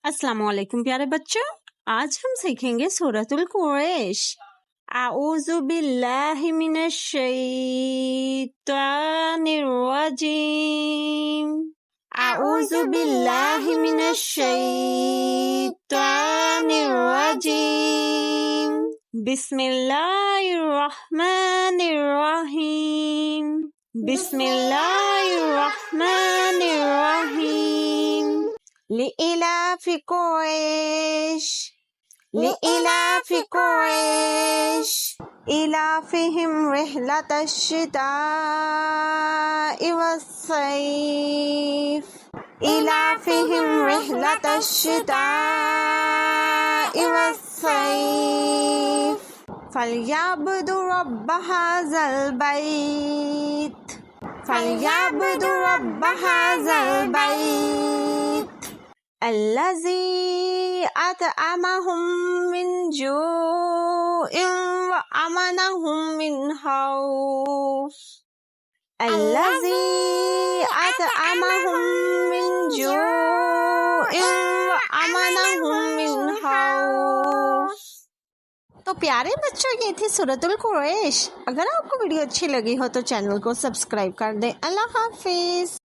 अस्सलाम वालेकुम प्यारे बच्चों, आज हम सीखेंगे सूरतुल कुरैश। आऊज़ु बिल्लाहि मिनश शैतानिर रजीम। आऊज़ु बिल्लाहि मिनश शैतानिर रजीम। बिस्मिल्लाहिर रहमानिर रहीम। बिस्मिल्लाहिर रहमानिर रहीम। लिइलाफि कुरैश। लिइलाफि कुरैश इलाफिहिम रिह्लतश शिताइ वस्सैफ। इलाफिहिम रिह्लतश शिताइ वस्सैफ। फलयअब्दु रब्ब हाज़ल बैत। फलयअब्दु रब्ब हाज़ल बैत अल्लज़ी अतअमहुम मिन जूइन व आमनहुम मिन खौफ। अल्लज़ी अतअमहुम मिन जूइन व आमनहुम मिन खौफ। तो प्यारे बच्चों, ये थी सूरतुल कुरैश। अगर आपको वीडियो अच्छी लगी हो तो चैनल को सब्सक्राइब कर दें। अल्लाह हाफिज़।